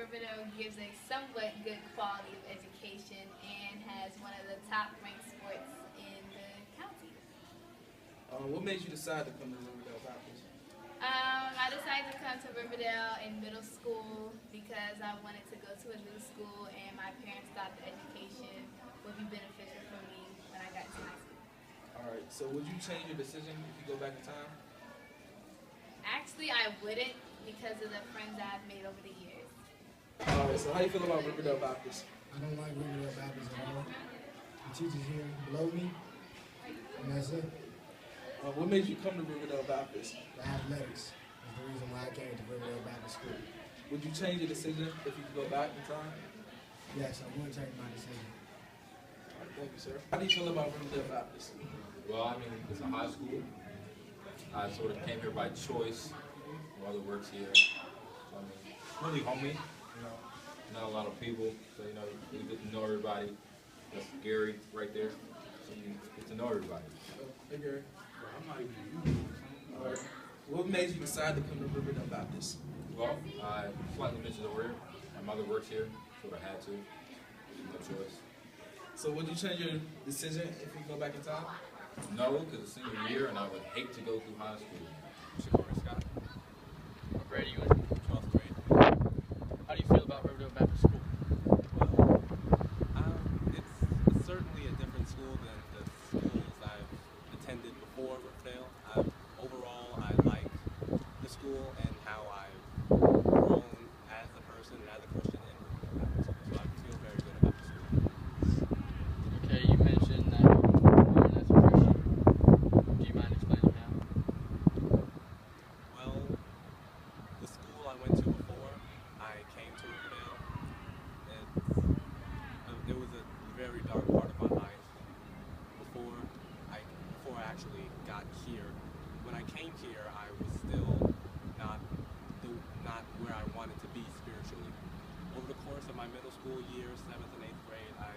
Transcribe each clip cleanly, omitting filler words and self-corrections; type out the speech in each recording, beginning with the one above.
Riverdale gives a somewhat good quality of education and has one of the top ranked sports in the county. What made you decide to come to Riverdale Baptist? I decided to come to Riverdale in middle school because I wanted to go to a new school and my parents thought the education would be beneficial for me when I got to high school. Alright, so would you change your decision if you go back in time? Actually, I wouldn't because of the friends I've made over the years. Alright, so how do you feel about Riverdale Baptist? I don't like Riverdale Baptist at all. The teachers here blow me, and that's it. What made you come to Riverdale Baptist? The athletics is the reason why I came to Riverdale Baptist School. Would you change your decision if you could go back in time? Yes, I would change my decision. Alright, thank you, sir. How do you feel about Riverdale Baptist? Well, I mean, it's a high school. I sort of came here by choice. My mother works here. So, I mean, really homey, you know. Not a lot of people, so, you know, you get to know everybody. That's Gary right there. So you get to know everybody. Hey, Gary. Alright. What made you decide to come to Riverdale Baptist? Well, I slightly mentioned earlier, my mother works here, so I had to. No choice. So would you change your decision if you go back in time? No, because it's senior year, and I would hate to go through high school. Scott. What grade are you in? 12th grade. How do you feel about Riverdale Baptist School? Well, it's certainly a different school than the schools I've attended before Riverdale. Overall, I like the school and how I've grown as a person and as a Christian in Riverdale Baptist School. So I feel very good about the school. Okay, you mentioned that you were born as a Christian. Do you mind explaining how? Well, the school I went to before I came to Riverdale, it was a very dark part of my life before I actually got here. When I came here, I was still not where I wanted to be spiritually. Over the course of my middle school years, 7th and 8th grade, I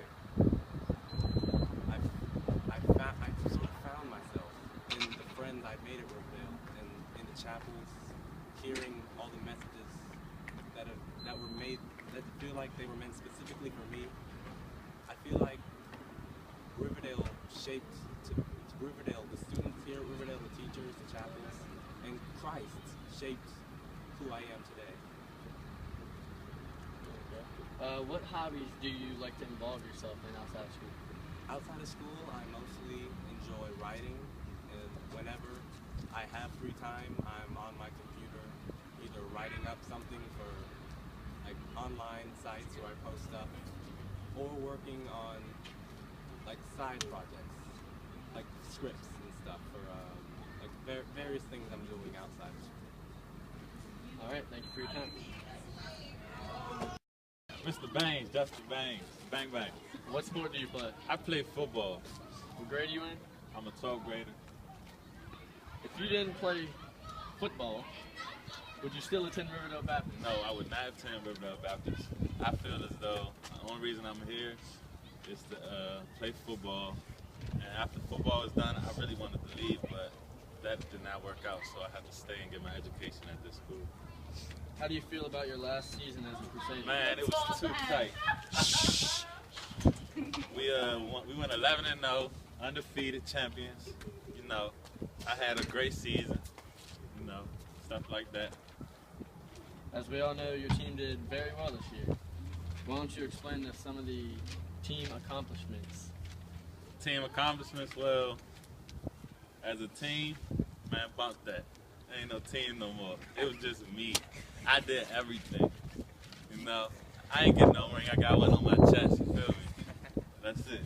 sort of found myself in the friends I made at Riverdale and in the chapels, hearing all the messages that were made, that feel like they were meant specifically for me. I feel like Riverdale shaped Riverdale, the students here at Riverdale, the teachers, the chapels, and Christ shaped who I am today. What hobbies do you like to involve yourself in outside of school? Outside of school, I mostly enjoy writing, and whenever I have free time, I'm on my computer, either writing up something for like online sites where I post stuff, or working on like side projects, like scripts and stuff for like various things I'm doing outside of school. All right, thank you for your time. Mr. Baynes, Dusty Baynes, bang bang. What sport do you play? I play football. What grade are you in? I'm a 12th grader. If you didn't play football, would you still attend Riverdale Baptist? No, I would not attend Riverdale Baptist. I feel as though the only reason I'm here is to play football. And after football is done, I really wanted to leave, but that did not work out, so I had to stay and get my education at this school. How do you feel about your last season as a Crusader? Man, it was too tight. We went 11-0, undefeated champions. You know, I had a great season. You know, stuff like that. As we all know, your team did very well this year. Why don't you explain us some of the team accomplishments? Team accomplishments, well, as a team, man, bump that. Ain't no team no more. It was just me. I did everything. You know, I ain't getting no ring. I got one on my chest. You feel me? That's it.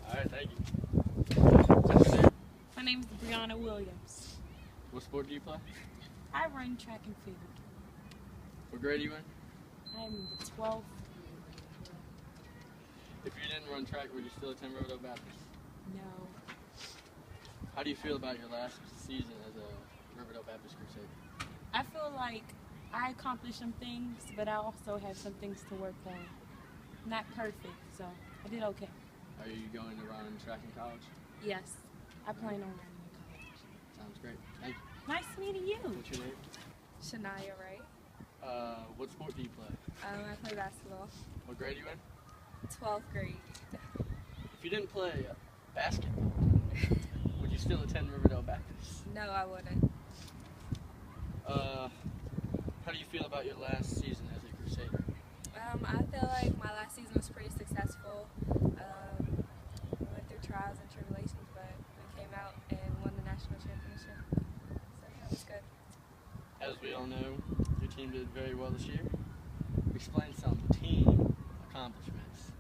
All right, thank you. My name is Brianna Williams. What sport do you play? I run track and field. What grade are you in? I'm the 12th. If you didn't run track, would you still attend Riverdale Baptist? No. How do you feel about your last season as a Riverdale Baptist Crusader? I feel like I accomplished some things, but I also have some things to work on. Not perfect, so I did okay. Are you going to run track in college? Yes, I plan on running in college. Sounds great. Thank you. Nice meeting you. What's your name? Shania Wright. What sport do you play? I play basketball. What grade are you in? 12th grade. If you didn't play basketball, would you still attend Riverdale Baptist? No, I wouldn't. How do you feel about your last season as a Crusader? I feel like my last season was pretty successful. We went through trials and tribulations, but we came out and won the national championship. So that was good. As we all know, your team did very well this year. Explain some team accomplishments.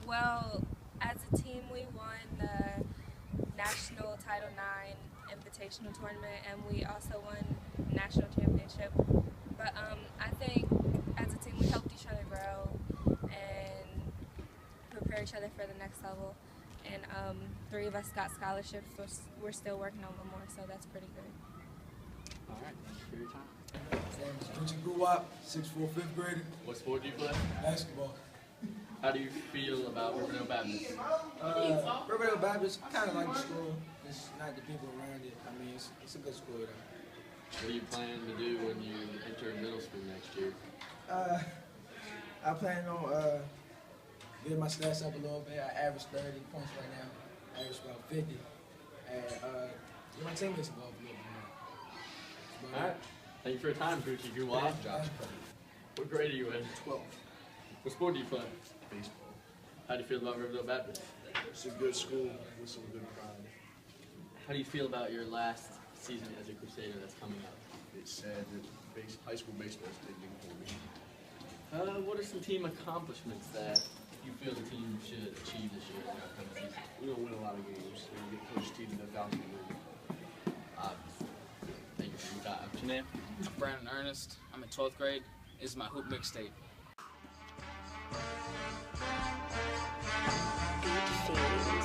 Well, as a team, we won the National Title IX Invitational Tournament, and we also won the National Championship. But I think as a team, we helped each other grow and prepare each other for the next level. And 3 of us got scholarships, so we're still working on one more, so that's pretty good. All right, thanks for your time. My name is Richard Guwap, 6'4", 5th grader. What sport do you play? Basketball. How do you feel about Riverdale Baptist? Riverdale Baptist, I kind of like the school. It's not the people around it. I mean, it's a good school though. What do you plan to do when you enter middle school next year? I plan on getting my stats up a little bit. I average 30 points right now. I average about 50. And get my teammates involved a little bit more. All right. Thank you for your time, Gucci Guwap. What grade are you in? 12th. What sport do you play? Baseball. How do you feel about Riverdale Baptist? It's a good school with some good pride. How do you feel about your last season as a Crusader that's coming up? It's sad that high school baseball is taking for me. What are some team accomplishments that you feel the team should achieve this year in the upcoming season? We're going to win a lot of games. We're going to get Coach T to the Falcon League. Thank you for your time. What's your name? I'm Brandon Ernest. I'm in 12th grade. This is my hoop mixtape. Good feeling.